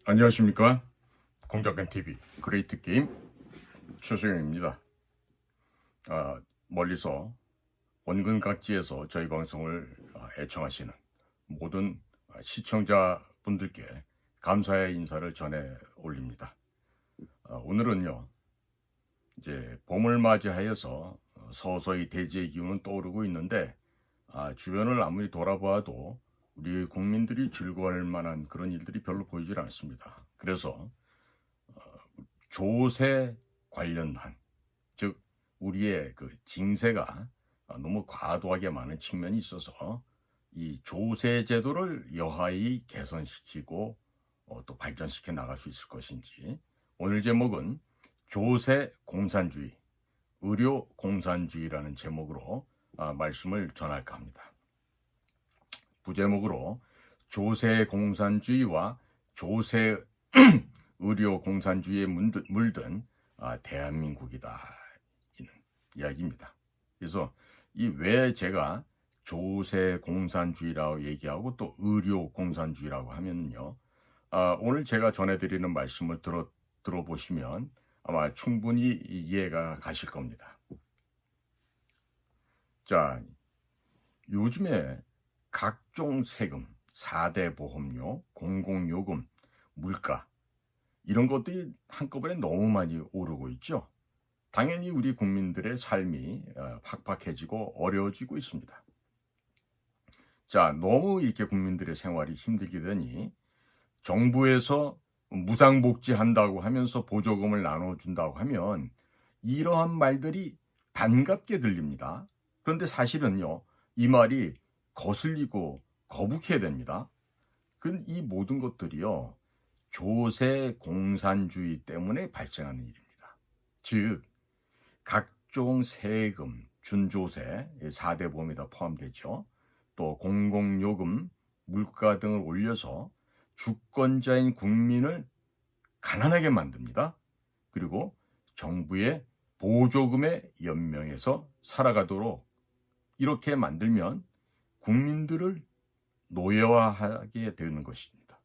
안녕하십니까. 공작가TV 그레이트 게임 최소영입니다. 멀리서 원근 각지에서 저희 방송을 애청하시는 모든 시청자분들께 감사의 인사를 전해 올립니다. 오늘은요, 이제 봄을 맞이하여서 서서히 대지의 기운은 떠오르고 있는데, 주변을 아무리 돌아보아도 우리 국민들이 즐거워할 만한 그런 일들이 별로 보이질 않습니다. 그래서 조세 관련한, 즉 우리의 그 징세가 너무 과도하게 많은 측면이 있어서 이 조세 제도를 여하히 개선시키고 또 발전시켜 나갈 수 있을 것인지, 오늘 제목은 조세 공산주의, 의료 공산주의라는 제목으로 말씀을 전할까 합니다. 부제목으로 조세 공산주의와 조세 의료 공산주의에 물든 대한민국이다, 이는 이야기입니다. 그래서 이 왜 제가 조세 공산주의라고 얘기하고 또 의료 공산주의라고 하면요, 오늘 제가 전해드리는 말씀을 들어보시면 아마 충분히 이해가 가실 겁니다. 자, 요즘에 각종 세금, 4대 보험료, 공공요금, 물가, 이런 것들이 한꺼번에 너무 많이 오르고 있죠. 당연히 우리 국민들의 삶이 팍팍해지고 어려워지고 있습니다. 자, 너무 이렇게 국민들의 생활이 힘들게 되니 정부에서 무상복지한다고 하면서 보조금을 나눠준다고 하면 이러한 말들이 반갑게 들립니다. 그런데 사실은요, 이 말이 거슬리고 거북해야 됩니다. 이 모든 것들이요, 조세 공산주의 때문에 발생하는 일입니다. 즉, 각종 세금, 준조세, 4대 보험에 다 포함되죠. 또 공공요금, 물가 등을 올려서 주권자인 국민을 가난하게 만듭니다. 그리고 정부의 보조금에 연명해서 살아가도록 이렇게 만들면 국민들을 노예화하게 되는 것입니다.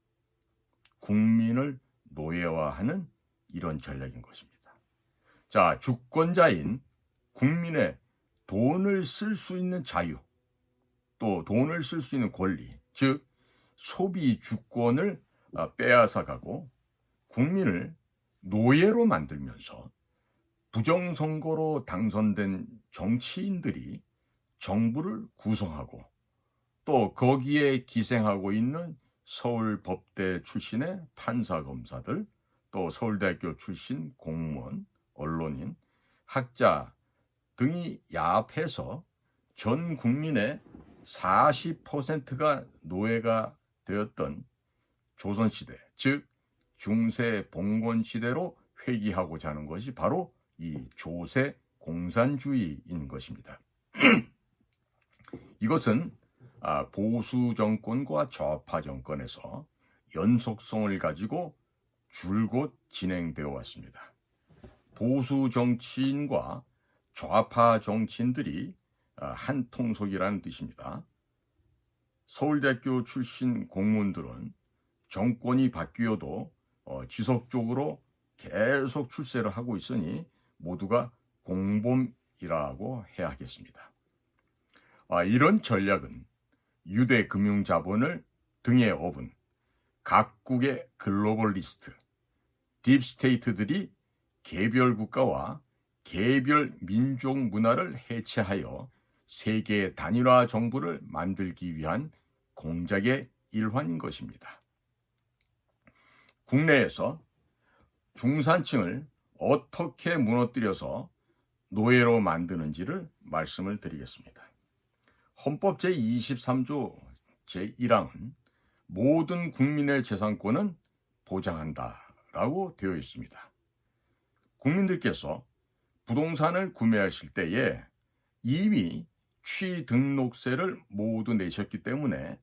국민을 노예화하는 이런 전략인 것입니다. 자, 주권자인 국민의 돈을 쓸 수 있는 자유, 또 돈을 쓸 수 있는 권리, 즉 소비 주권을 빼앗아가고 국민을 노예로 만들면서 부정선거로 당선된 정치인들이 정부를 구성하고 또 거기에 기생하고 있는 서울법대 출신의 판사검사들, 또 서울대학교 출신 공무원, 언론인, 학자 등이 야합해서 전 국민의 40%가 노예가 되었던 조선시대, 즉 중세 봉건시대로 회귀하고자 하는 것이 바로 이 조세 공산주의인 것입니다. 이것은 보수 정권과 좌파 정권에서 연속성을 가지고 줄곧 진행되어 왔습니다. 보수 정치인과 좌파 정치인들이 한 통속이라는 뜻입니다. 서울대학교 출신 공무원들은 정권이 바뀌어도 지속적으로 계속 출세를 하고 있으니 모두가 공범이라고 해야 하겠습니다. 이런 전략은 유대 금융 자본을 등에 업은 각국의 글로벌리스트, 딥스테이트들이 개별 국가와 개별 민족 문화를 해체하여 세계 단일화 정부를 만들기 위한 공작의 일환인 것입니다. 국내에서 중산층을 어떻게 무너뜨려서 노예로 만드는지를 말씀을 드리겠습니다. 헌법 제23조 제1항은 모든 국민의 재산권은 보장한다라고 되어 있습니다. 국민들께서 부동산을 구매하실 때에 이미 취등록세를 모두 내셨기 때문에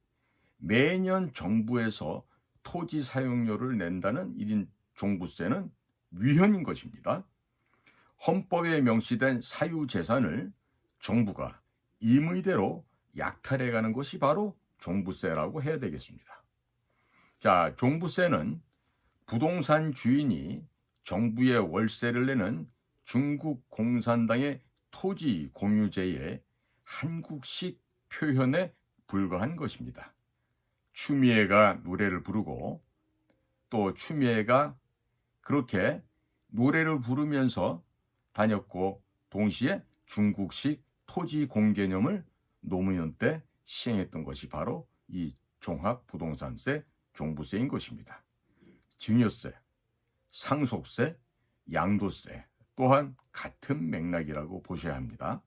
매년 정부에서 토지 사용료를 낸다는 1인 종부세는 위헌인 것입니다. 헌법에 명시된 사유재산을 정부가 임의대로 약탈해가는 것이 바로 종부세라고 해야 되겠습니다. 자, 종부세는 부동산 주인이 정부에 월세를 내는 중국 공산당의 토지 공유제의 한국식 표현에 불과한 것입니다. 추미애가 노래를 부르고 또 추미애가 그렇게 노래를 부르면서 다녔고 동시에 중국식 토지 공개념을 노무현 때 시행했던 것이 바로 이 종합부동산세, 종부세인 것입니다. 증여세, 상속세, 양도세 또한 같은 맥락이라고 보셔야 합니다.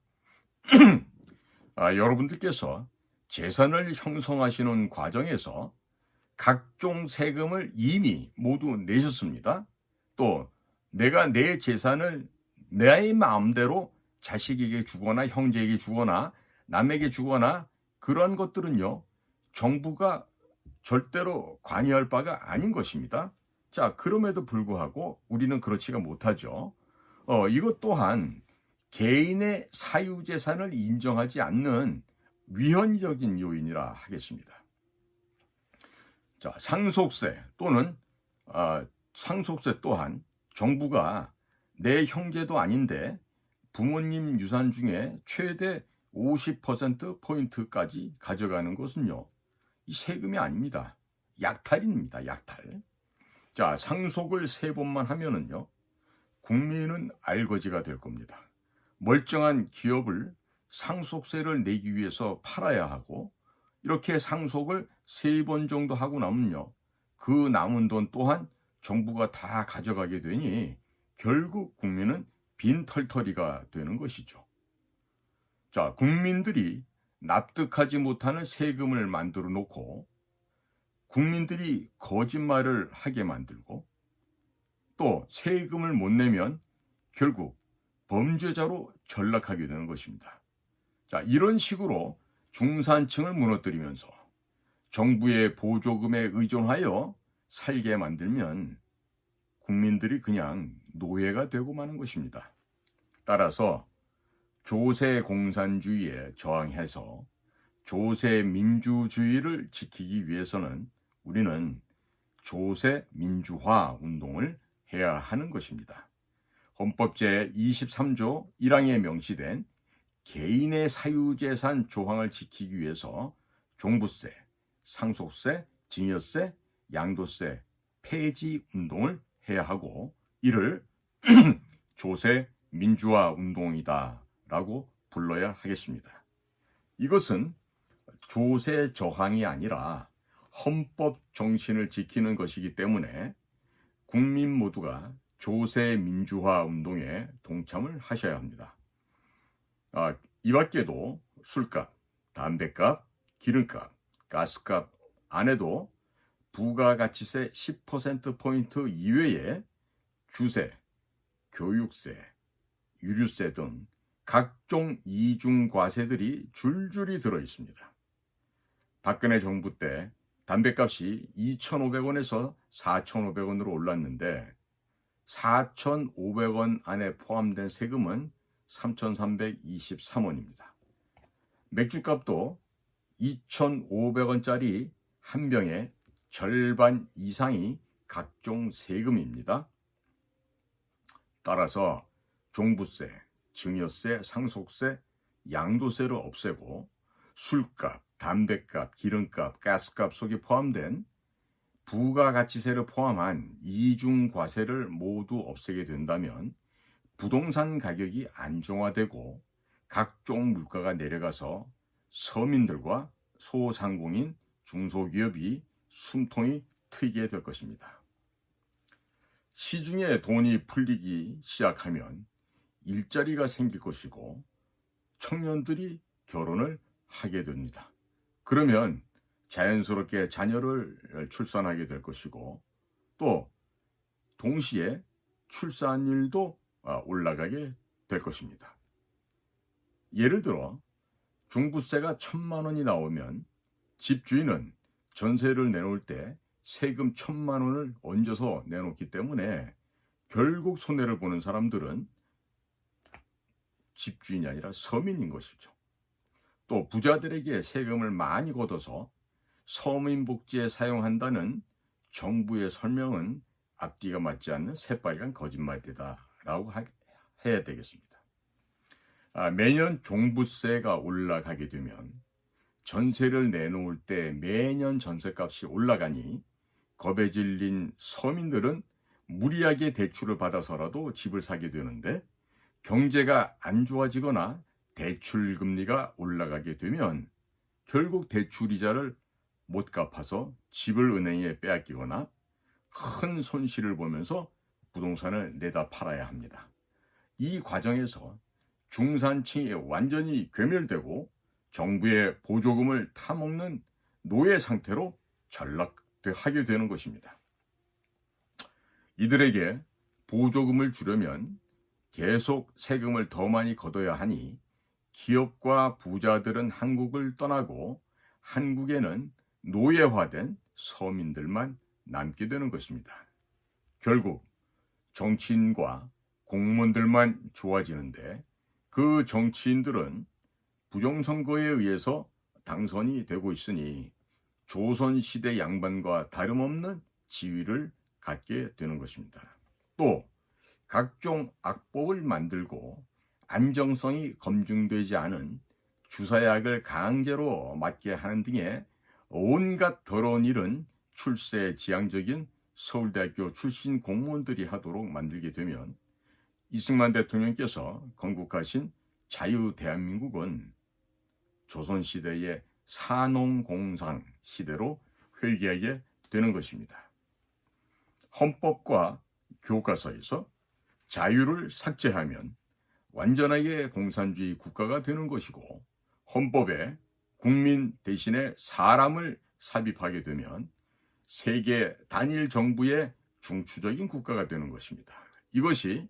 여러분들께서 재산을 형성하시는 과정에서 각종 세금을 이미 모두 내셨습니다. 또 내가 내 재산을 내 마음대로 자식에게 주거나 형제에게 주거나 남에게 주거나 그런 것들은요, 정부가 절대로 관여할 바가 아닌 것입니다. 자, 그럼에도 불구하고 우리는 그렇지가 못하죠. 이것 또한 개인의 사유재산을 인정하지 않는 위헌적인 요인이라 하겠습니다. 자, 상속세 또는 상속세 또한 정부가 내 형제도 아닌데 부모님 유산 중에 최대 50%포인트까지 가져가는 것은요, 이 세금이 아닙니다. 약탈입니다. 약탈. 자, 상속을 3번만 하면은요, 국민은 알거지가 될 겁니다. 멀쩡한 기업을 상속세를 내기 위해서 팔아야 하고, 이렇게 상속을 3번 정도 하고 나면요, 그 남은 돈 또한 정부가 다 가져가게 되니 결국 국민은 빈털터리가 되는 것이죠. 자, 국민들이 납득하지 못하는 세금을 만들어 놓고 국민들이 거짓말을 하게 만들고 또 세금을 못 내면 결국 범죄자로 전락하게 되는 것입니다. 자, 이런 식으로 중산층을 무너뜨리면서 정부의 보조금에 의존하여 살게 만들면 국민들이 그냥 노예가 되고 마는 것입니다. 따라서 조세 공산주의에 저항해서 조세 민주주의를 지키기 위해서는 우리는 조세 민주화 운동을 해야 하는 것입니다. 헌법 제23조 1항에 명시된 개인의 사유재산 조항을 지키기 위해서 종부세, 상속세, 증여세, 양도세 폐지 운동을 해야 하고 이를 조세 민주화 운동이다 라고 불러야 하겠습니다. 이것은 조세 저항이 아니라 헌법 정신을 지키는 것이기 때문에 국민 모두가 조세 민주화 운동에 동참을 하셔야 합니다. 이 밖에도 술값, 담배값, 기름값, 가스값 안에도 부가가치세 10%포인트 이외에 주세, 교육세, 유류세 등 각종 이중과세들이 줄줄이 들어 있습니다. 박근혜 정부 때 담배값이 2,500원에서 4,500원으로 올랐는데 4,500원 안에 포함된 세금은 3,323원입니다. 맥주값도 2,500원짜리 한 병에 절반 이상이 각종 세금입니다. 따라서 종부세, 증여세, 상속세, 양도세를 없애고 술값, 담배값, 기름값, 가스값 속에 포함된 부가가치세를 포함한 이중과세를 모두 없애게 된다면 부동산 가격이 안정화되고 각종 물가가 내려가서 서민들과 소상공인, 중소기업이 숨통이 트이게 될 것입니다. 시중에 돈이 풀리기 시작하면 일자리가 생길 것이고 청년들이 결혼을 하게 됩니다. 그러면 자연스럽게 자녀를 출산하게 될 것이고 또 동시에 출산율도 올라가게 될 것입니다. 예를 들어 종부세가 1,000만 원이 나오면 집주인은 전세를 내놓을 때 세금 1,000만 원을 얹어서 내놓기 때문에 결국 손해를 보는 사람들은 집주인이 아니라 서민인 것이죠. 또 부자들에게 세금을 많이 걷어서 서민복지에 사용한다는 정부의 설명은 앞뒤가 맞지 않는 새빨간 거짓말이다라고 해야 되겠습니다. 매년 종부세가 올라가게 되면 전세를 내놓을 때 매년 전세값이 올라가니 겁에 질린 서민들은 무리하게 대출을 받아서라도 집을 사게 되는데, 경제가 안 좋아지거나 대출 금리가 올라가게 되면 결국 대출 이자를 못 갚아서 집을 은행에 빼앗기거나 큰 손실을 보면서 부동산을 내다 팔아야 합니다. 이 과정에서 중산층이 완전히 괴멸되고 정부의 보조금을 타먹는 노예 상태로 전락하게 되는 것입니다. 이들에게 보조금을 주려면 계속 세금을 더 많이 걷어야 하니 기업과 부자들은 한국을 떠나고 한국에는 노예화된 서민들만 남게 되는 것입니다. 결국 정치인과 공무원들만 좋아지는데 그 정치인들은 부정선거에 의해서 당선이 되고 있으니 조선시대 양반과 다름없는 지위를 갖게 되는 것입니다. 또 각종 악법을 만들고 안정성이 검증되지 않은 주사약을 강제로 맞게 하는 등의 온갖 더러운 일은 출세지향적인 서울대학교 출신 공무원들이 하도록 만들게 되면 이승만 대통령께서 건국하신 자유대한민국은 조선시대의 산농공상 시대로 회귀하게 되는 것입니다. 헌법과 교과서에서 자유를 삭제하면 완전하게 공산주의 국가가 되는 것이고, 헌법에 국민 대신에 사람을 삽입하게 되면 세계 단일 정부의 중추적인 국가가 되는 것입니다. 이것이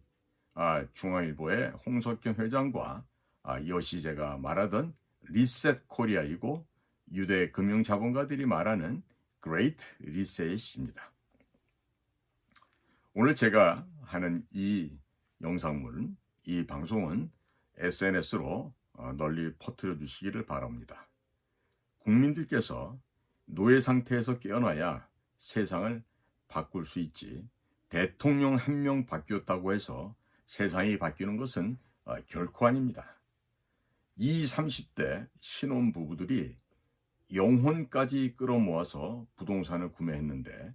중앙일보의 홍석현 회장과 여시제가 말하던 리셋 코리아이고, 유대 금융자본가들이 말하는 그레이트 리셋입니다. 오늘 제가 하는 이 영상물은, 이 방송은 SNS로 널리 퍼뜨려 주시기를 바랍니다. 국민들께서 노예 상태에서 깨어나야 세상을 바꿀 수 있지, 대통령 한 명 바뀌었다고 해서 세상이 바뀌는 것은 결코 아닙니다. 20, 30대 신혼부부들이 영혼까지 끌어모아서 부동산을 구매했는데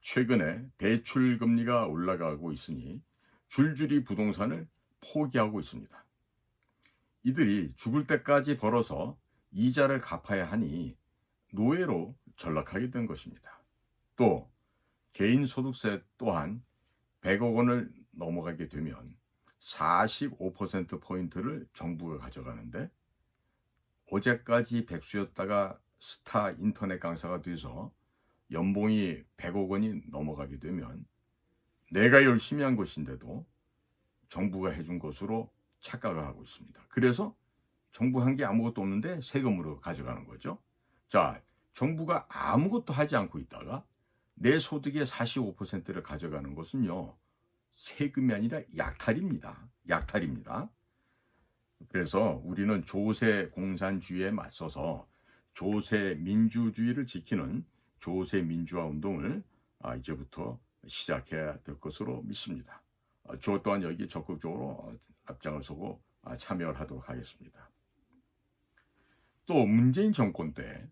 최근에 대출 금리가 올라가고 있으니 줄줄이 부동산을 포기하고 있습니다. 이들이 죽을 때까지 벌어서 이자를 갚아야 하니 노예로 전락하게 된 것입니다. 또 개인소득세 또한 100억 원을 넘어가게 되면 45%포인트를 정부가 가져가는데, 어제까지 백수였다가 스타 인터넷 강사가 돼서 연봉이 100억 원이 넘어가게 되면 내가 열심히 한 것인데도 정부가 해준 것으로 착각을 하고 있습니다. 그래서 정부 한 게 아무것도 없는데 세금으로 가져가는 거죠. 자, 정부가 아무것도 하지 않고 있다가 내 소득의 45%를 가져가는 것은요, 세금이 아니라 약탈입니다. 약탈입니다. 그래서 우리는 조세 공산주의에 맞서서 조세 민주주의를 지키는 조세 민주화 운동을 이제부터 시작해야 될 것으로 믿습니다. 저 또한 여기 적극적으로 앞장을 서고 참여를 하도록 하겠습니다. 또 문재인 정권 때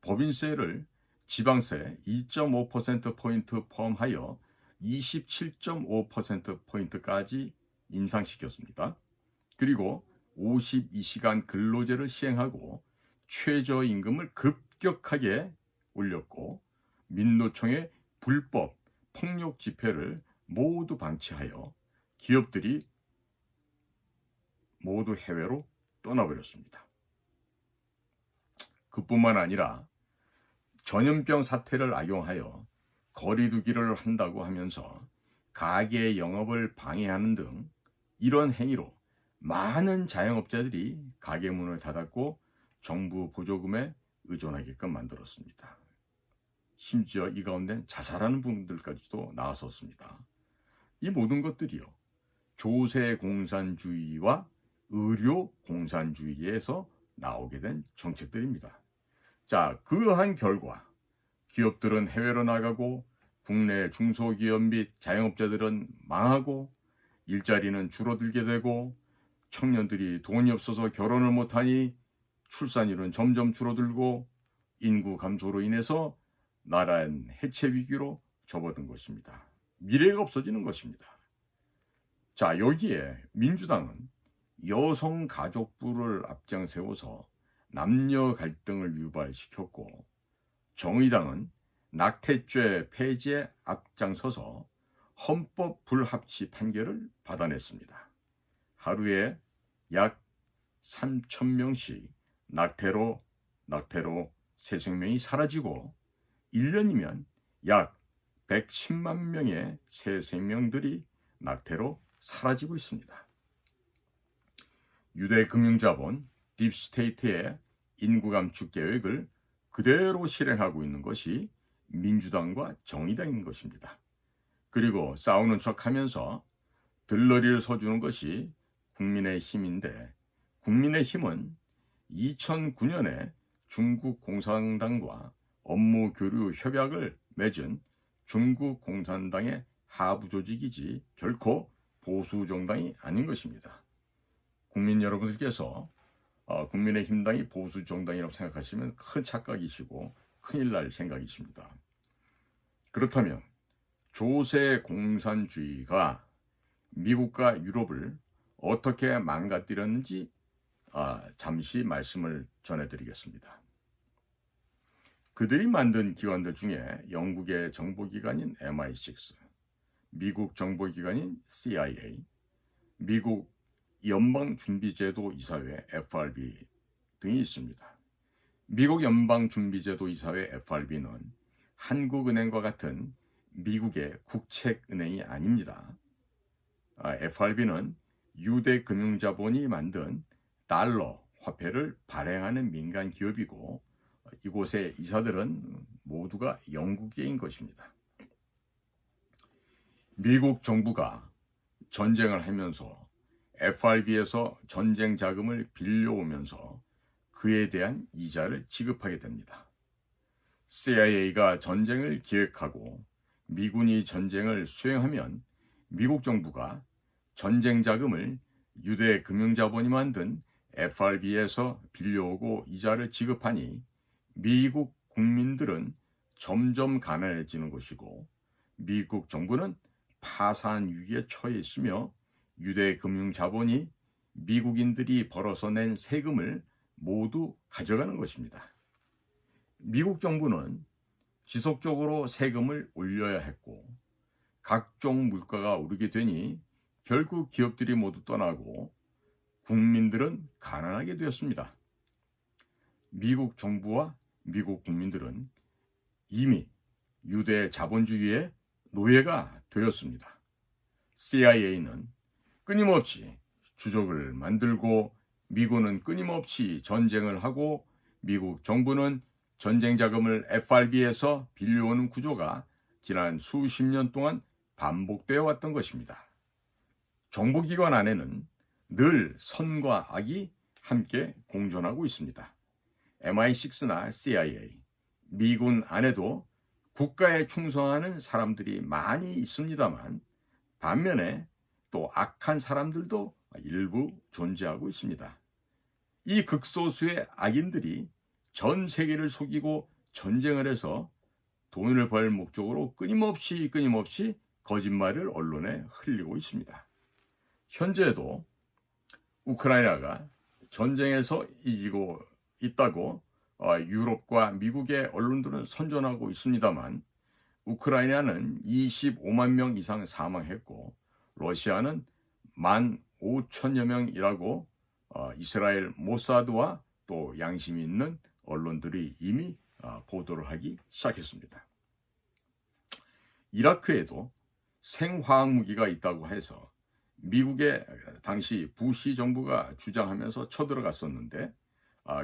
법인세를 지방세 2.5%포인트 포함하여 27.5%포인트까지 인상시켰습니다. 그리고 52시간 근로제를 시행하고 최저임금을 급격하게 올렸고, 민노총의 불법 폭력 집회를 모두 방치하여 기업들이 모두 해외로 떠나버렸습니다. 그뿐만 아니라 전염병 사태를 악용하여 거리두기를 한다고 하면서 가게 영업을 방해하는 등 이런 행위로 많은 자영업자들이 가게 문을 닫았고 정부 보조금에 의존하게끔 만들었습니다. 심지어 이 가운데 자살하는 분들까지도 나왔었습니다. 이 모든 것들이요, 조세 공산주의와 의료 공산주의에서 나오게 된 정책들입니다. 자, 그러한 결과 기업들은 해외로 나가고 국내 중소기업 및 자영업자들은 망하고 일자리는 줄어들게 되고 청년들이 돈이 없어서 결혼을 못하니 출산율은 점점 줄어들고 인구 감소로 인해서 나라는 해체 위기로 접어든 것입니다. 미래가 없어지는 것입니다. 자, 여기에 민주당은 여성가족부를 앞장세워서 남녀 갈등을 유발시켰고 정의당은 낙태죄 폐지에 앞장서서 헌법 불합치 판결을 받아냈습니다. 하루에 약 3,000명씩 낙태로 새 생명이 사라지고 1년이면 약 110만 명의 새 생명들이 낙태로 사라지고 있습니다. 유대 금융자본 딥스테이트의 인구 감축 계획을 그대로 실행하고 있는 것이 민주당과 정의당인 것입니다. 그리고 싸우는 척하면서 들러리를 서주는 것이 국민의힘인데 국민의힘은 2009년에 중국 공산당과 업무 교류 협약을 맺은 중국 공산당의 하부 조직이지 결코 보수 정당이 아닌 것입니다. 국민 여러분들께서 국민의힘당이 보수 정당이라고 생각하시면 큰 착각이시고 큰일 날 생각이십니다. 그렇다면 조세 공산주의가 미국과 유럽을 어떻게 망가뜨렸는지 잠시 말씀을 전해드리겠습니다. 그들이 만든 기관들 중에 영국의 정보기관인 MI6, 미국 정보기관인 CIA, 미국 연방준비제도 이사회 FRB 등이 있습니다. 미국 연방준비제도 이사회 FRB는 한국은행과 같은 미국의 국책은행이 아닙니다. FRB는 유대 금융자본이 만든 달러 화폐를 발행하는 민간 기업이고 이곳의 이사들은 모두가 영국계인 것입니다. 미국 정부가 전쟁을 하면서 FRB에서 전쟁 자금을 빌려오면서 그에 대한 이자를 지급하게 됩니다. CIA가 전쟁을 기획하고 미군이 전쟁을 수행하면 미국 정부가 전쟁 자금을 유대 금융자본이 만든 FRB에서 빌려오고 이자를 지급하니 미국 국민들은 점점 가난해지는 것이고 미국 정부는 파산 위기에 처해 있으며 유대 금융자본이 미국인들이 벌어서 낸 세금을 모두 가져가는 것입니다. 미국 정부는 지속적으로 세금을 올려야 했고 각종 물가가 오르게 되니 결국 기업들이 모두 떠나고 국민들은 가난하게 되었습니다. 미국 정부와 미국 국민들은 이미 유대 자본주의의 노예가 되었습니다. CIA는 끊임없이 주적을 만들고 미군은 끊임없이 전쟁을 하고 미국 정부는 전쟁 자금을 FRB에서 빌려오는 구조가 지난 수십 년 동안 반복되어 왔던 것입니다. 정보기관 안에는 늘 선과 악이 함께 공존하고 있습니다. MI6나 CIA, 미군 안에도 국가에 충성하는 사람들이 많이 있습니다만 반면에 또 악한 사람들도 일부 존재하고 있습니다. 이 극소수의 악인들이 전 세계를 속이고 전쟁을 해서 돈을 벌 목적으로 끊임없이 거짓말을 언론에 흘리고 있습니다. 현재도 우크라이나가 전쟁에서 이기고 있다고 유럽과 미국의 언론들은 선전하고 있습니다만 우크라이나는 25만 명 이상 사망했고 러시아는 15,000여 명이라고 이스라엘 모사드와 또 양심이 있는 언론들이 이미 보도를 하기 시작했습니다. 이라크에도 생화학 무기가 있다고 해서 미국의 당시 부시 정부가 주장하면서 쳐들어갔었는데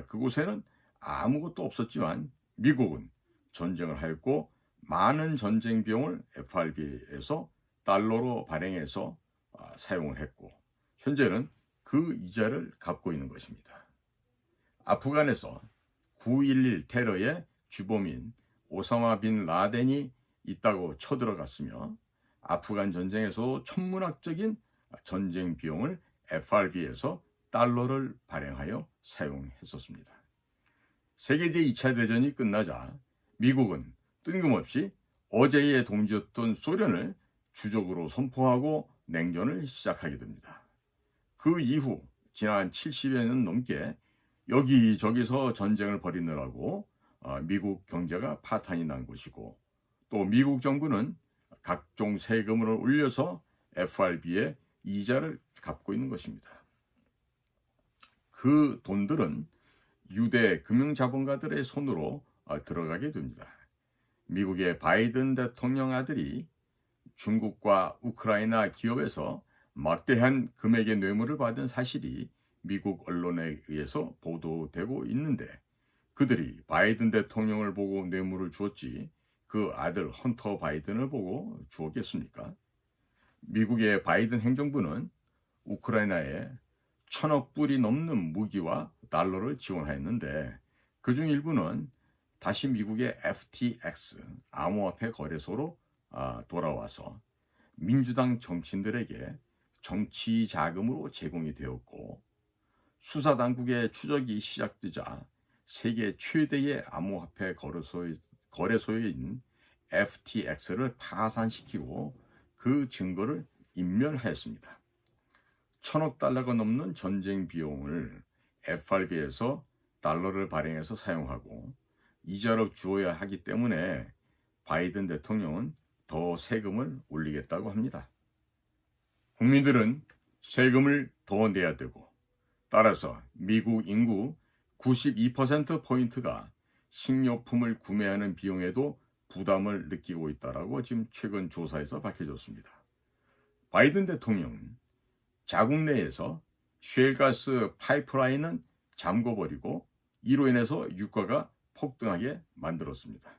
그곳에는 아무것도 없었지만 미국은 전쟁을 하였고 많은 전쟁 비용을 FRB에서 달러로 발행해서 사용을 했고 현재는 그 이자를 갚고 있는 것입니다. 아프간에서 9.11 테러의 주범인 오사마 빈 라덴이 있다고 쳐들어갔으며 아프간 전쟁에서 천문학적인 전쟁 비용을 FRB에서 달러를 발행하여 사용했었습니다. 세계 제2차 대전이 끝나자 미국은 뜬금없이 어제의 동지였던 소련을 주적으로 선포하고 냉전을 시작하게 됩니다. 그 이후 지난 70여 년 넘게 여기저기서 전쟁을 벌이느라고 미국 경제가 파탄이 난 것이고, 또 미국 정부는 각종 세금을 올려서 FRB에 이자를 갚고 있는 것입니다. 그 돈들은 유대 금융자본가들의 손으로 들어가게 됩니다. 미국의 바이든 대통령 아들이 중국과 우크라이나 기업에서 막대한 금액의 뇌물을 받은 사실이 미국 언론에 의해서 보도되고 있는데, 그들이 바이든 대통령을 보고 뇌물을 주었지 그 아들 헌터 바이든을 보고 주었겠습니까? 미국의 바이든 행정부는 우크라이나에 1,000억 불이 넘는 무기와 달러를 지원하였는데, 그중 일부는 다시 미국의 FTX 암호화폐 거래소로 돌아와서 민주당 정치인들에게 정치 자금으로 제공이 되었고, 수사당국의 추적이 시작되자 세계 최대의 암호화폐 거래소인 FTX를 파산시키고 그 증거를 인멸하였습니다. 1,000억 달러가 넘는 전쟁 비용을 FRB에서 달러를 발행해서 사용하고 이자로 주어야 하기 때문에 바이든 대통령은 더 세금을 올리겠다고 합니다. 국민들은 세금을 더 내야 되고, 따라서 미국 인구 92%포인트가 식료품을 구매하는 비용에도 부담을 느끼고 있다고 지금 최근 조사에서 밝혀졌습니다. 바이든 대통령은 자국 내에서 셰일가스 파이프라인은 잠궈버리고 이로 인해서 유가가 폭등하게 만들었습니다.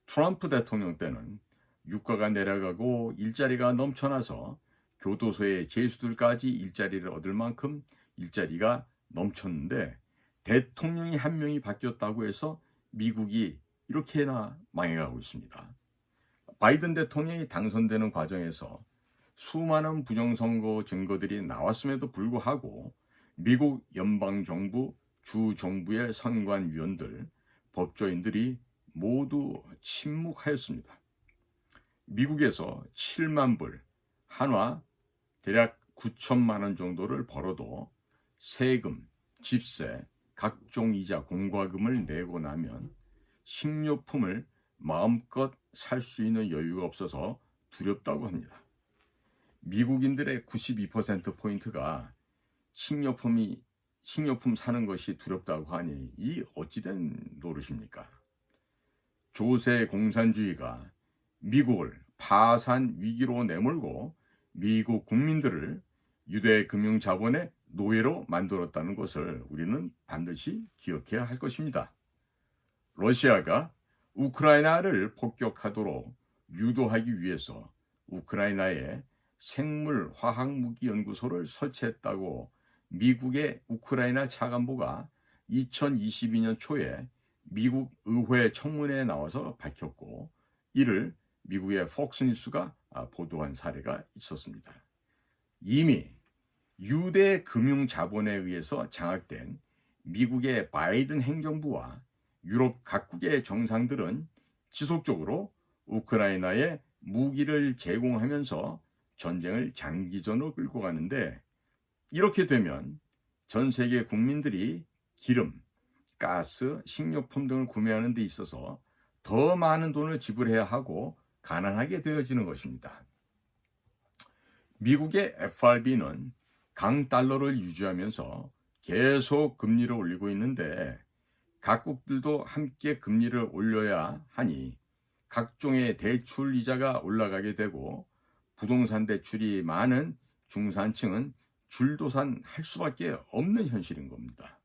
트럼프 대통령 때는 유가가 내려가고 일자리가 넘쳐나서 교도소의 죄수들까지 일자리를 얻을 만큼 일자리가 넘쳤는데, 대통령이 한 명이 바뀌었다고 해서 미국이 이렇게나 망해가고 있습니다. 바이든 대통령이 당선되는 과정에서 수많은 부정선거 증거들이 나왔음에도 불구하고 미국 연방정부, 주정부의 선관위원들, 법조인들이 모두 침묵하였습니다. 미국에서 7만 불, 한화 대략 9천만 원 정도를 벌어도 세금, 집세, 각종 이자, 공과금을 내고 나면 식료품을 마음껏 살 수 있는 여유가 없어서 두렵다고 합니다. 미국인들의 92%포인트가 식료품 사는 것이 두렵다고 하니 이 어찌된 노릇입니까? 조세 공산주의가 미국을 파산 위기로 내몰고 미국 국민들을 유대 금융 자본의 노예로 만들었다는 것을 우리는 반드시 기억해야 할 것입니다. 러시아가 우크라이나를 폭격하도록 유도하기 위해서 우크라이나에 생물 화학 무기 연구소를 설치했다고 미국의 우크라이나 차관보가 2022년 초에 미국 의회 청문회에 나와서 밝혔고, 이를 미국의 폭스뉴스가 보도한 사례가 있었습니다. 이미 유대 금융 자본에 의해서 장악된 미국의 바이든 행정부와 유럽 각국의 정상들은 지속적으로 우크라이나에 무기를 제공하면서 전쟁을 장기전으로 끌고 가는데, 이렇게 되면 전 세계 국민들이 기름, 가스, 식료품 등을 구매하는 데 있어서 더 많은 돈을 지불해야 하고 가난하게 되어지는 것입니다. 미국의 FRB는 강달러를 유지하면서 계속 금리를 올리고 있는데, 각국들도 함께 금리를 올려야 하니 각종의 대출 이자가 올라가게 되고, 부동산 대출이 많은 중산층은 줄도산할 수밖에 없는 현실인 겁니다.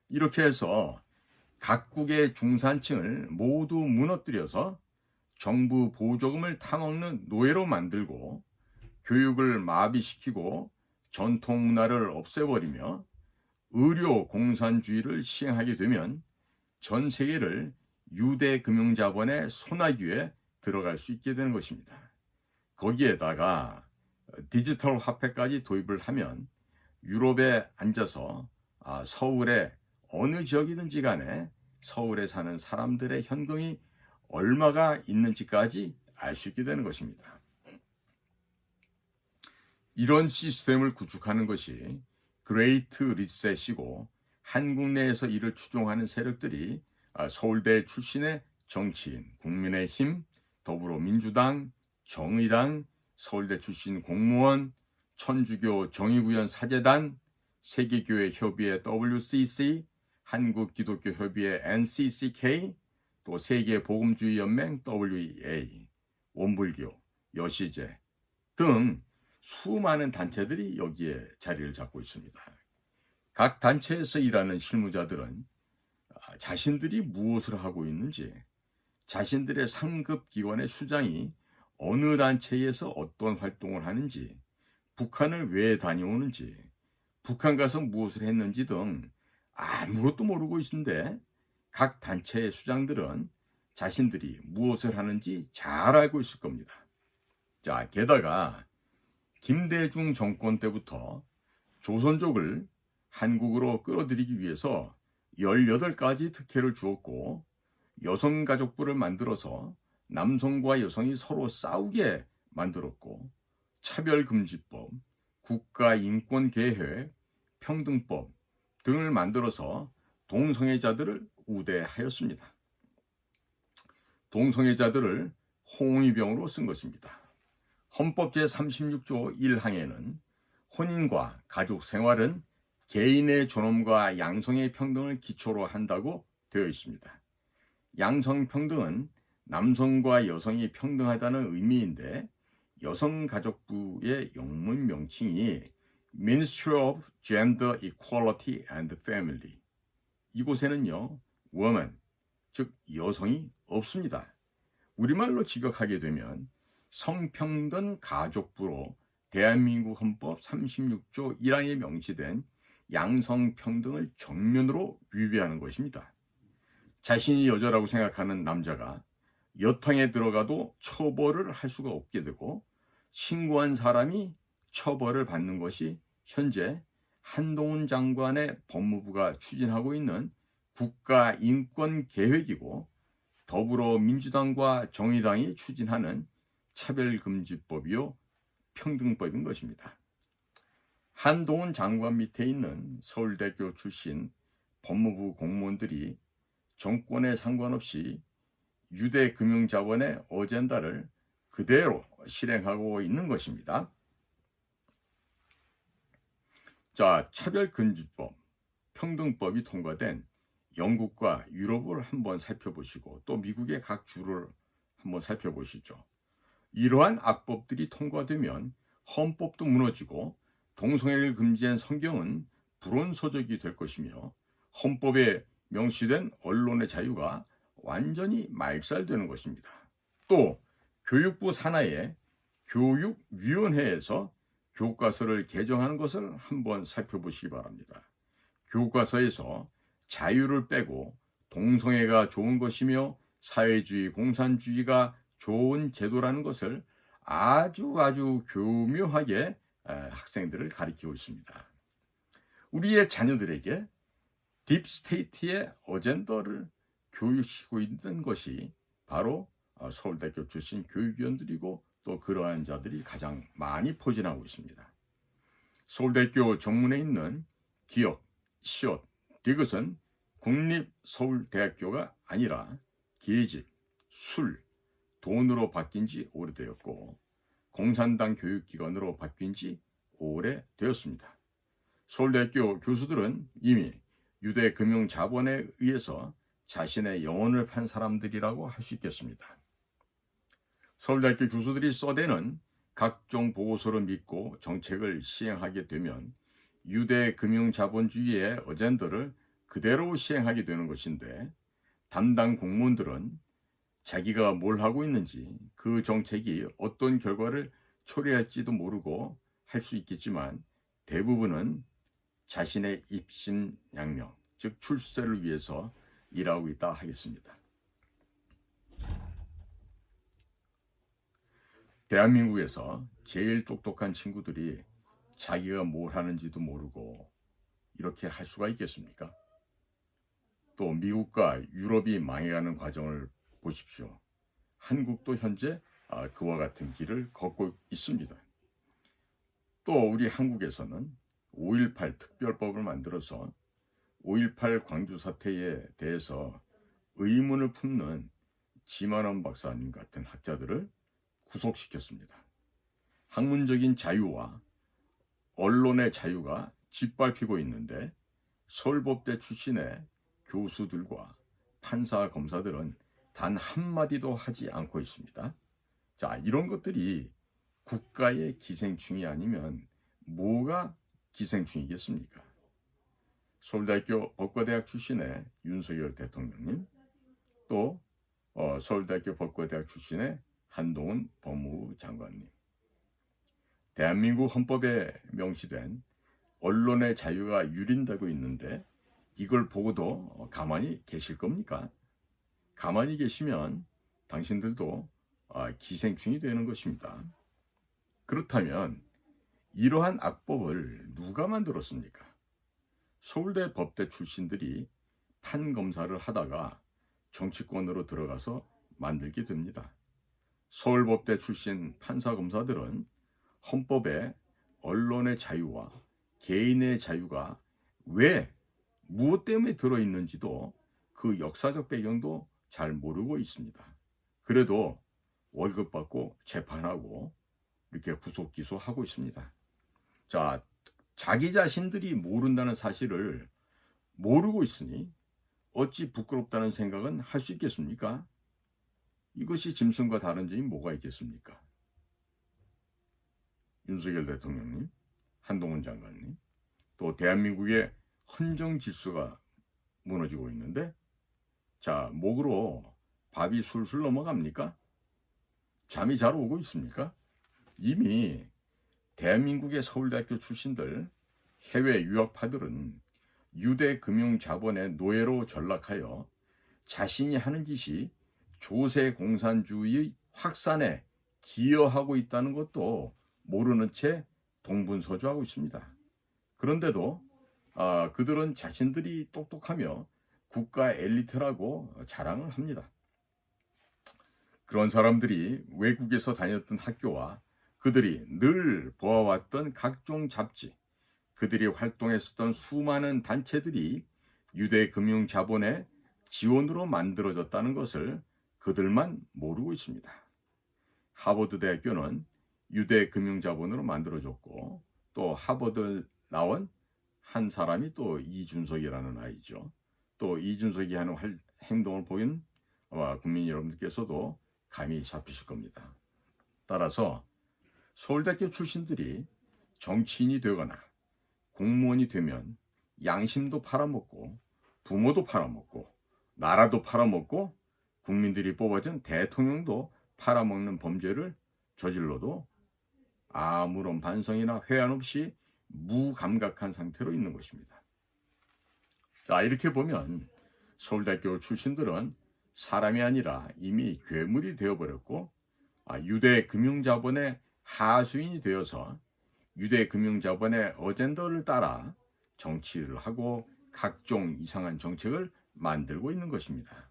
이렇게 해서 각국의 중산층을 모두 무너뜨려서 정부 보조금을 타먹는 노예로 만들고, 교육을 마비시키고 전통 문화를 없애버리며 의료 공산주의를 시행하게 되면 전 세계를 유대 금융자본의 소나기에 들어갈 수 있게 되는 것입니다. 거기에다가 디지털 화폐까지 도입을 하면 유럽에 앉아서 서울의 어느 지역이든지 간에 서울에 사는 사람들의 현금이 얼마가 있는지까지 알 수 있게 되는 것입니다. 이런 시스템을 구축하는 것이 그레이트 리셋이고, 한국 내에서 이를 추종하는 세력들이 서울대 출신의 정치인, 국민의힘, 더불어민주당, 정의당, 서울대 출신 공무원, 천주교 정의구현 사재단, 세계교회협의회 WCC, 한국기독교협의회 NCCK, 또 세계복음주의연맹 WEA, 원불교, 여시제 등 수많은 단체들이 여기에 자리를 잡고 있습니다. 각 단체에서 일하는 실무자들은 자신들이 무엇을 하고 있는지, 자신들의 상급 기관의 수장이 어느 단체에서 어떤 활동을 하는지, 북한을 왜 다녀오는지, 북한 가서 무엇을 했는지 등 아무것도 모르고 있는데, 각 단체의 수장들은 자신들이 무엇을 하는지 잘 알고 있을 겁니다. 자, 게다가 김대중 정권 때부터 조선족을 한국으로 끌어들이기 위해서 18가지 특혜를 주었고, 여성가족부를 만들어서 남성과 여성이 서로 싸우게 만들었고, 차별금지법, 국가인권계획, 평등법 등을 만들어서 동성애자들을 우대하였습니다. 동성애자들을 홍위병으로 쓴 것입니다. 헌법 제36조 1항에는 혼인과 가족 생활은 개인의 존엄과 양성의 평등을 기초로 한다고 되어 있습니다. 양성평등은 남성과 여성이 평등하다는 의미인데, 여성가족부의 영문 명칭이 Ministry of Gender Equality and Family, 이곳에는요 woman, 즉 여성이 없습니다. 우리말로 직역하게 되면 성평등 가족부로 대한민국 헌법 36조 1항에 명시된 양성평등을 정면으로 위배하는 것입니다. 자신이 여자라고 생각하는 남자가 여탕에 들어가도 처벌을 할 수가 없게 되고, 신고한 사람이 처벌을 받는 것이 현재 한동훈 장관의 법무부가 추진하고 있는 국가인권계획이고, 더불어민주당과 정의당이 추진하는 차별금지법이요 평등법인 것입니다. 한동훈 장관 밑에 있는 서울대교 출신 법무부 공무원들이 정권에 상관없이 유대금융자본의 어젠다를 그대로 실행하고 있는 것입니다. 자, 차별금지법, 평등법이 통과된 영국과 유럽을 한번 살펴보시고, 또 미국의 각 주를 한번 살펴보시죠. 이러한 악법들이 통과되면 헌법도 무너지고, 동성애를 금지한 성경은 불온서적이 될 것이며, 헌법에 명시된 언론의 자유가 완전히 말살되는 것입니다. 또 교육부 산하의 교육위원회에서 교과서를 개정하는 것을 한번 살펴보시기 바랍니다. 교과서에서 자유를 빼고 동성애가 좋은 것이며 사회주의, 공산주의가 좋은 제도라는 것을 아주 교묘하게 학생들을 가르치고 있습니다. 우리의 자녀들에게 딥스테이트의 어젠더를 교육시키고 있는 것이 바로 서울대교 출신 교육위원들이고, 또 그러한 자들이 가장 많이 포진하고 있습니다. 서울대교 정문에 있는 기역, 시옷, 디귿은 국립서울대학교가 아니라 계집, 술, 돈으로 바뀐 지 오래되었고, 공산당 교육기관으로 바뀐 지 오래되었습니다. 서울대학교 교수들은 이미 유대금융자본에 의해서 자신의 영혼을 판 사람들이라고 할 수 있겠습니다. 서울대학교 교수들이 써대는 각종 보고서를 믿고 정책을 시행하게 되면 유대금융자본주의의 어젠더를 그대로 시행하게 되는 것인데, 담당 공무원들은 자기가 뭘 하고 있는지, 그 정책이 어떤 결과를 초래할지도 모르고 할 수 있겠지만, 대부분은 자신의 입신양명, 즉 출세를 위해서 일하고 있다 하겠습니다. 대한민국에서 제일 똑똑한 친구들이 자기가 뭘 하는지도 모르고 이렇게 할 수가 있겠습니까? 또 미국과 유럽이 망해가는 과정을 보십시오. 한국도 현재 그와 같은 길을 걷고 있습니다. 또 우리 한국에서는 5.18 특별법을 만들어서 5.18 광주 사태에 대해서 의문을 품는 지만원 박사님 같은 학자들을 구속시켰습니다. 학문적인 자유와 언론의 자유가 짓밟히고 있는데 서울법대 출신의 교수들과 판사, 검사들은 단 한마디도 하지 않고 있습니다. 자, 이런 것들이 국가의 기생충이 아니면 뭐가 기생충이겠습니까? 서울대학교 법과대학 출신의 윤석열 대통령님, 또 서울대학교 법과대학 출신의 한동훈 법무부 장관님. 대한민국 헌법에 명시된 언론의 자유가 유린되고 있는데 이걸 보고도 가만히 계실 겁니까? 가만히 계시면 당신들도 기생충이 되는 것입니다. 그렇다면 이러한 악법을 누가 만들었습니까? 서울대 법대 출신들이 판검사를 하다가 정치권으로 들어가서 만들게 됩니다. 서울법대 출신 판사검사들은 헌법에 언론의 자유와 개인의 자유가 왜 무엇 때문에 들어있는지도 그 역사적 배경도 잘 모르고 있습니다. 그래도 월급 받고 재판하고 이렇게 구속 기소하고 있습니다. 자, 자기 자신들이 모른다는 사실을 모르고 있으니 어찌 부끄럽다는 생각은 할 수 있겠습니까? 이것이 짐승과 다른 점이 뭐가 있겠습니까? 윤석열 대통령님, 한동훈 장관님, 또 대한민국의 헌정 질서가 무너지고 있는데, 자, 목으로 밥이 술술 넘어갑니까? 잠이 잘 오고 있습니까? 이미 대한민국의 서울대학교 출신들, 해외 유학파들은 유대 금융 자본의 노예로 전락하여 자신이 하는 짓이 조세 공산주의 확산에 기여하고 있다는 것도 모르는 채 동분서주하고 있습니다. 그런데도 그들은 자신들이 똑똑하며 국가 엘리트라고 자랑을 합니다. 그런 사람들이 외국에서 다녔던 학교와 그들이 늘 보아왔던 각종 잡지, 그들이 활동했었던 수많은 단체들이 유대금융 자본의 지원으로 만들어졌다는 것을 그들만 모르고 있습니다. 하버드 대학교는 유대금융 자본으로 만들어졌고, 또 하버드 나온 한 사람이 또 이준석이라는 아이죠. 또 이준석이 하는 행동을 보인 아마 국민 여러분들께서도 감이 잡히실 겁니다. 따라서 서울대학교 출신들이 정치인이 되거나 공무원이 되면 양심도 팔아먹고 부모도 팔아먹고 나라도 팔아먹고 국민들이 뽑아준 대통령도 팔아먹는 범죄를 저질러도 아무런 반성이나 회한 없이 무감각한 상태로 있는 것입니다. 자, 이렇게 보면 서울대학교 출신들은 사람이 아니라 이미 괴물이 되어버렸고 유대 금융자본의 하수인이 되어서 유대 금융자본의 어젠더를 따라 정치를 하고 각종 이상한 정책을 만들고 있는 것입니다.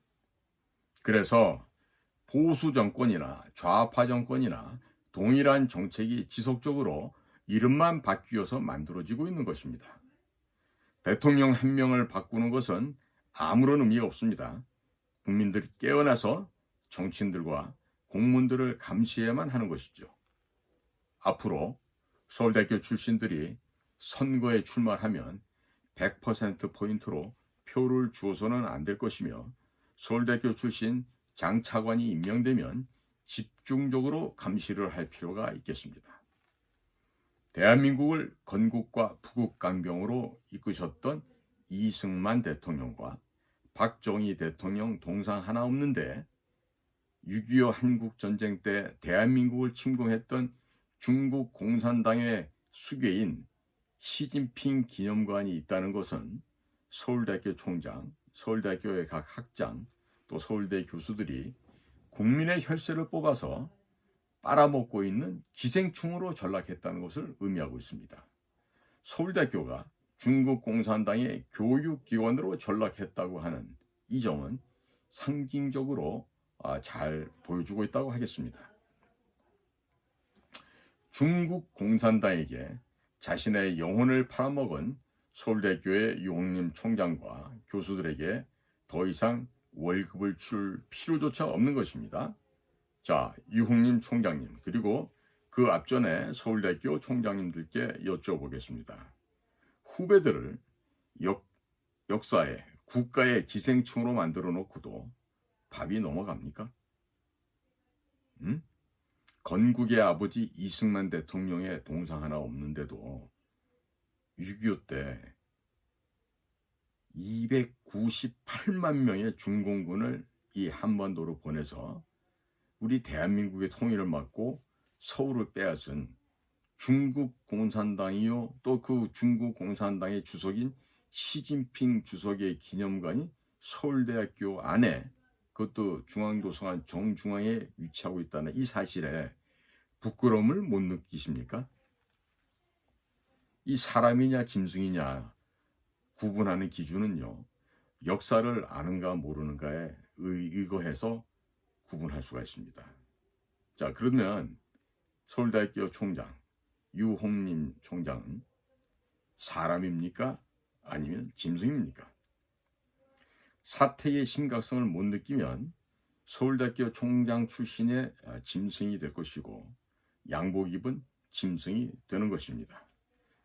그래서 보수 정권이나 좌파 정권이나 동일한 정책이 지속적으로 이름만 바뀌어서 만들어지고 있는 것입니다. 대통령 한 명을 바꾸는 것은 아무런 의미가 없습니다. 국민들이 깨어나서 정치인들과 공무원들을 감시해야만 하는 것이죠. 앞으로 서울대학교 출신들이 선거에 출마하면 100%포인트로 표를 주어서는 안 될 것이며, 서울대학교 출신 장 차관이 임명되면 집중적으로 감시를 할 필요가 있겠습니다. 대한민국을 건국과 부국강병으로 이끄셨던 이승만 대통령과 박정희 대통령 동상 하나 없는데 6.25 한국전쟁 때 대한민국을 침공했던 중국 공산당의 수괴인 시진핑 기념관이 있다는 것은 서울대학교 총장, 서울대학교의 각 학장, 또 서울대 교수들이 국민의 혈세를 뽑아서 빨아먹고 있는 기생충으로 전락했다는 것을 의미하고 있습니다. 서울대학교가 중국 공산당의 교육기관으로 전락했다고 하는 이 점은 상징적으로 잘 보여주고 있다고 하겠습니다. 중국 공산당에게 자신의 영혼을 팔아먹은 서울대학교의 유홍림 총장과 교수들에게 더 이상 월급을 줄 필요조차 없는 것입니다. 자, 유홍림 총장님 그리고 그 앞전에 서울대학교 총장님들께 여쭤보겠습니다. 후배들을 역사에 국가의 기생충으로 만들어 놓고도 밥이 넘어갑니까? 건국의 아버지 이승만 대통령의 동상 하나 없는데도 6.25 때 298만 명의 중공군을 이 한반도로 보내서 우리 대한민국의 통일을 막고 서울을 빼앗은 중국 공산당이요 또 그 중국 공산당의 주석인 시진핑 주석의 기념관이 서울대학교 안에 그것도 중앙도서관 정중앙에 위치하고 있다는 이 사실에 부끄러움을 못 느끼십니까? 이 사람이냐 짐승이냐 구분하는 기준은요 역사를 아는가 모르는가에 의거해서 구분할 수가 있습니다. 자, 그러면 서울대학교 총장 유홍림 총장은 사람입니까? 아니면 짐승입니까? 사태의 심각성을 못 느끼면 서울대학교 총장 출신의 짐승이 될 것이고 양복 입은 짐승이 되는 것입니다.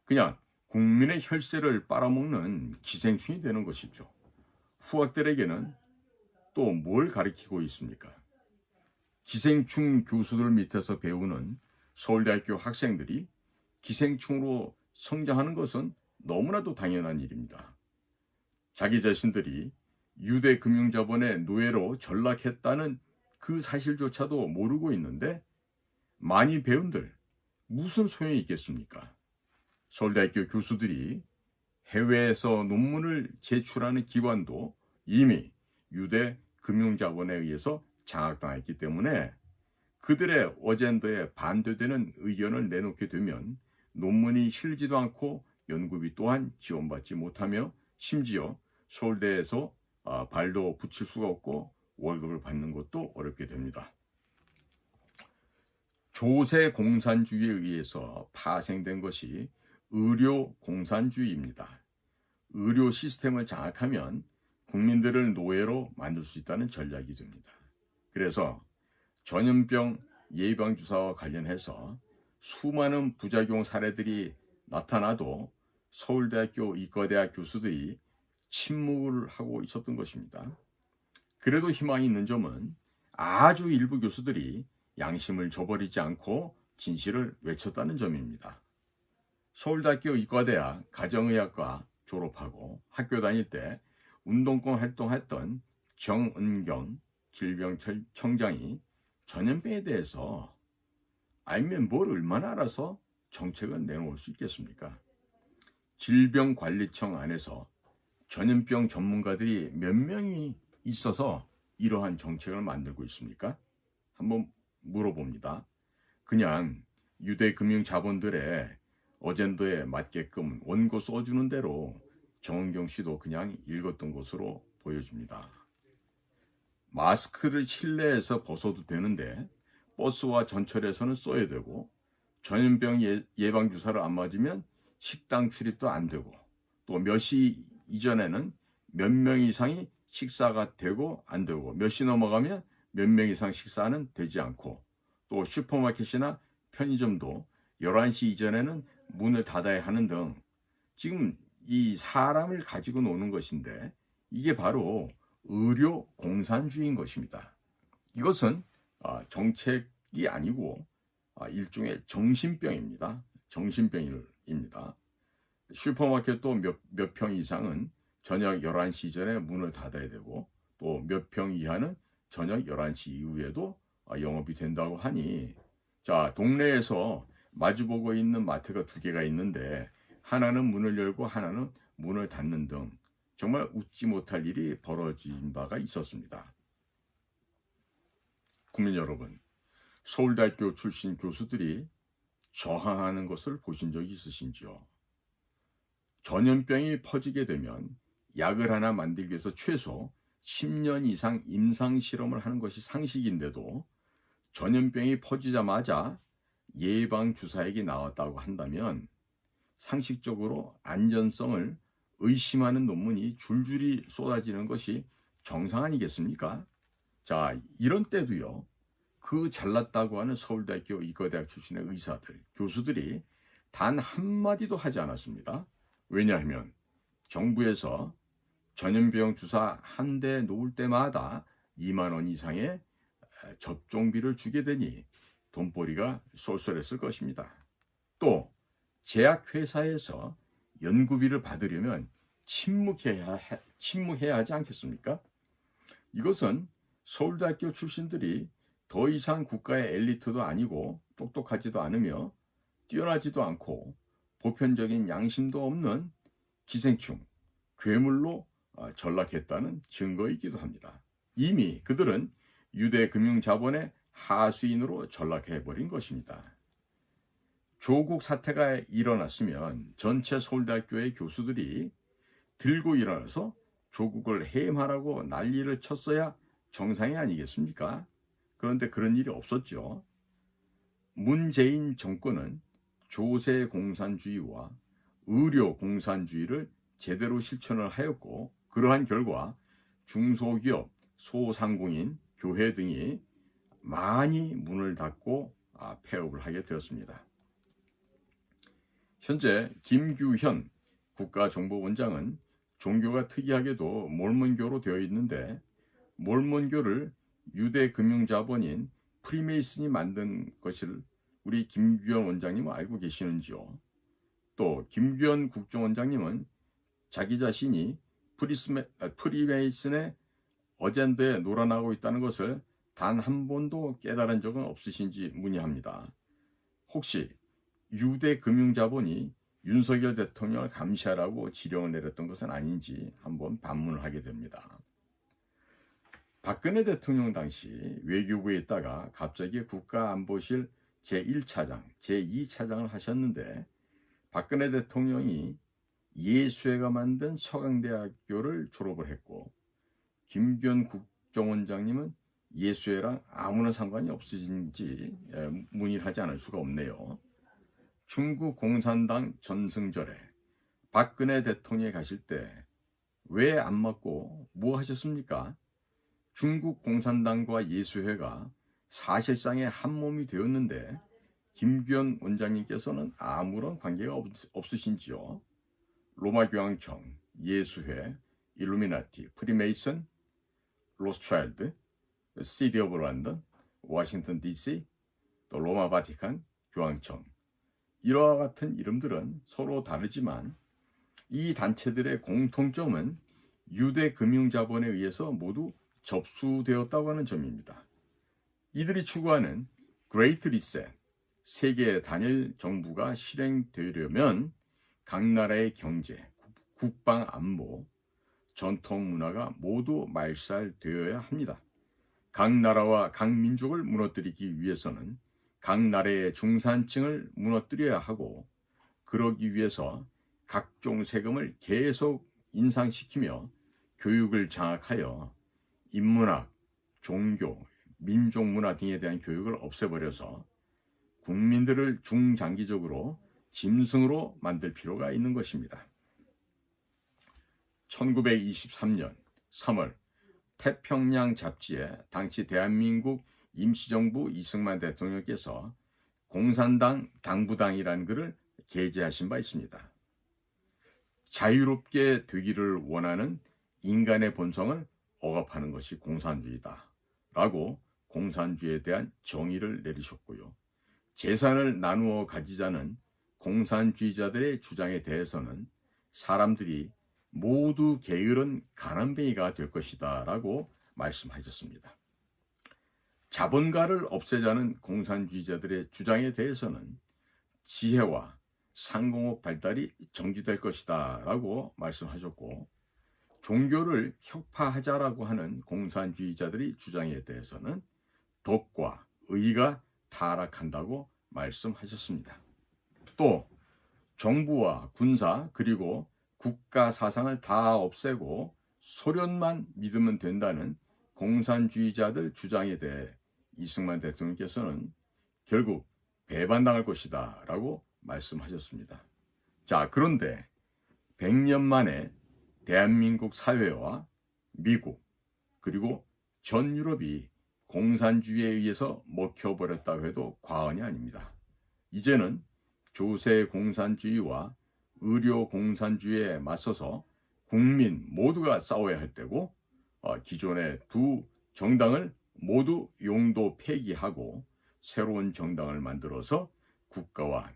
그냥 국민의 혈세를 빨아먹는 기생충이 되는 것이죠. 후학들에게는 또 뭘 가르치고 있습니까? 기생충 교수들 밑에서 배우는 서울대학교 학생들이 기생충으로 성장하는 것은 너무나도 당연한 일입니다. 자기 자신들이 유대 금융자본의 노예로 전락했다는 그 사실조차도 모르고 있는데 많이 배운들 무슨 소용이 있겠습니까? 서울대학교 교수들이 해외에서 논문을 제출하는 기관도 이미 유대 금융자본에 의해서 장악당했기 때문에 그들의 어젠더에 반대되는 의견을 내놓게 되면 논문이 실지도 않고 연구비 또한 지원받지 못하며 심지어 서울대에서 발도 붙일 수가 없고 월급을 받는 것도 어렵게 됩니다. 조세 공산주의에 의해서 파생된 것이 의료 공산주의입니다. 의료 시스템을 장악하면 국민들을 노예로 만들 수 있다는 전략이 됩니다. 그래서 전염병 예방주사와 관련해서 수많은 부작용 사례들이 나타나도 서울대학교 의과대학 교수들이 침묵을 하고 있었던 것입니다. 그래도 희망이 있는 점은 아주 일부 교수들이 양심을 저버리지 않고 진실을 외쳤다는 점입니다. 서울대학교 의과대학 가정의학과 졸업하고 학교 다닐 때 운동권 활동했던 정은경 질병청장이 전염병에 대해서 알면 뭘 얼마나 알아서 정책을 내놓을 수 있겠습니까? 질병관리청 안에서 전염병 전문가들이 몇 명이 있어서 이러한 정책을 만들고 있습니까? 한번 물어봅니다. 그냥 유대금융 자본들의 어젠더에 맞게끔 원고 써주는 대로 정은경 씨도 그냥 읽었던 것으로 보여집니다. 마스크를 실내에서 벗어도 되는데 버스와 전철에서는 써야 되고 전염병 예방주사를 안 맞으면 식당 출입도 안 되고 또 몇 시 이전에는 몇 명 이상이 식사가 되고 안 되고 몇 시 넘어가면 몇 명 이상 식사는 되지 않고 또 슈퍼마켓이나 편의점도 11시 이전에는 문을 닫아야 하는 등 지금 이 사람을 가지고 노는 것인데 이게 바로 의료 공산주의인 것입니다. 이것은 정책이 아니고 일종의 정신병입니다. 정신병입니다. 슈퍼마켓도 몇 평 이상은 저녁 11시 전에 문을 닫아야 되고 또 몇 평 이하는 저녁 11시 이후에도 영업이 된다고 하니 자, 동네에서 마주보고 있는 마트가 두 개가 있는데 하나는 문을 열고 하나는 문을 닫는 등 정말 웃지 못할 일이 벌어진 바가 있었습니다. 국민 여러분, 서울대학교 출신 교수들이 저항하는 것을 보신 적이 있으신지요? 전염병이 퍼지게 되면 약을 하나 만들기 위해서 최소 10년 이상 임상 실험을 하는 것이 상식인데도 전염병이 퍼지자마자 예방 주사액이 나왔다고 한다면 상식적으로 안전성을 의심하는 논문이 줄줄이 쏟아지는 것이 정상 아니겠습니까? 자, 이런 때도요, 그 잘났다고 하는 서울대학교 의과대학 출신의 의사들, 교수들이 단 한마디도 하지 않았습니다. 왜냐하면 정부에서 전염병 주사 한 대 놓을 때마다 2만 원 이상의 접종비를 주게 되니 돈벌이가 쏠쏠했을 것입니다. 또 제약회사에서 연구비를 받으려면 침묵해야 하지 않겠습니까? 이것은 서울대학교 출신들이 더 이상 국가의 엘리트도 아니고 똑똑하지도 않으며 뛰어나지도 않고 보편적인 양심도 없는 기생충, 괴물로 전락했다는 증거이기도 합니다. 이미 그들은 유대 금융자본의 하수인으로 전락해버린 것입니다. 조국 사태가 일어났으면 전체 서울대학교의 교수들이 들고 일어나서 조국을 해임하라고 난리를 쳤어야 정상이 아니겠습니까? 그런데 그런 일이 없었죠. 문재인 정권은 조세 공산주의와 의료 공산주의를 제대로 실천을 하였고, 그러한 결과 중소기업, 소상공인, 교회 등이 많이 문을 닫고 폐업을 하게 되었습니다. 현재 김규현 국가정보원장은 종교가 특이하게도 몰몬교로 되어 있는데, 몰몬교를 유대 금융자본인 프리메이슨이 만든 것을 우리 김규현 원장님은 알고 계시는지요? 또 김규현 국정원장님은 자기 자신이 프리메이슨의 어젠더에 놀아나고 있다는 것을 단 한 번도 깨달은 적은 없으신지 문의합니다. 혹시 유대 금융자본이 윤석열 대통령을 감시하라고 지령을 내렸던 것은 아닌지 한번 반문을 하게 됩니다. 박근혜 대통령 당시 외교부에 있다가 갑자기 국가안보실 제1차장, 제2차장을 하셨는데, 박근혜 대통령이 예수회가 만든 서강대학교를 졸업을 했고, 김규현 국정원장님은 예수회랑 아무런 상관이 없으신지 문의를 하지 않을 수가 없네요. 중국 공산당 전승절에 박근혜 대통령이 가실 때 왜 안 맞고 뭐 하셨습니까? 중국 공산당과 예수회가 사실상의 한 몸이 되었는데 김규현 원장님께서는 아무런 관계가 없으신지요? 로마 교황청, 예수회, 일루미나티, 프리메이슨, 로스트라일드, 시티 오브 런던, 워싱턴 DC, 또 로마 바티칸, 교황청, 이와 같은 이름들은 서로 다르지만 이 단체들의 공통점은 유대 금융자본에 의해서 모두 접수되었다고 하는 점입니다. 이들이 추구하는 그레이트 리셋, 세계 단일 정부가 실행되려면 각 나라의 경제, 국방 안보, 전통 문화가 모두 말살되어야 합니다. 각 나라와 각 민족을 무너뜨리기 위해서는 각 나라의 중산층을 무너뜨려야 하고, 그러기 위해서 각종 세금을 계속 인상시키며 교육을 장악하여 인문학, 종교, 민족문화 등에 대한 교육을 없애버려서 국민들을 중장기적으로 짐승으로 만들 필요가 있는 것입니다. 1923년 3월 태평양 잡지에 당시 대한민국 임시정부 이승만 대통령께서 공산당 당부당이라는 글을 게재하신 바 있습니다. 자유롭게 되기를 원하는 인간의 본성을 억압하는 것이 공산주의다 라고 공산주의에 대한 정의를 내리셨고요. 재산을 나누어 가지자는 공산주의자들의 주장에 대해서는 사람들이 모두 게으른 가난뱅이가 될 것이다 라고 말씀하셨습니다. 자본가를 없애자는 공산주의자들의 주장에 대해서는 지혜와 상공업 발달이 정지될 것이다 라고 말씀하셨고, 종교를 혁파하자라고 하는 공산주의자들의 주장에 대해서는 덕과 의가 타락한다고 말씀하셨습니다. 또 정부와 군사 그리고 국가 사상을 다 없애고 소련만 믿으면 된다는 공산주의자들 주장에 대해 이승만 대통령께서는 결국 배반당할 것이다 라고 말씀하셨습니다. 자, 그런데 100년 만에 대한민국 사회와 미국 그리고 전 유럽이 공산주의에 의해서 먹혀버렸다고 해도 과언이 아닙니다. 이제는 조세 공산주의와 의료 공산주의에 맞서서 국민 모두가 싸워야 할 때고, 기존의 두 정당을 모두 용도 폐기하고 새로운 정당을 만들어서 국가와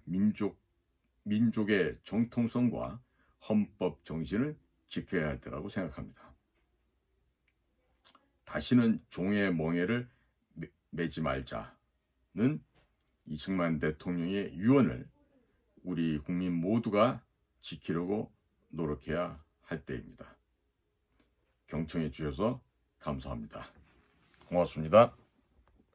민족의 정통성과 헌법 정신을 지켜야 할 때라고 생각합니다. 다시는 종의 멍에를 매지 말자는 이승만 대통령의 유언을 우리 국민 모두가 지키려고 노력해야 할 때입니다. 경청해 주셔서 감사합니다. 고맙습니다.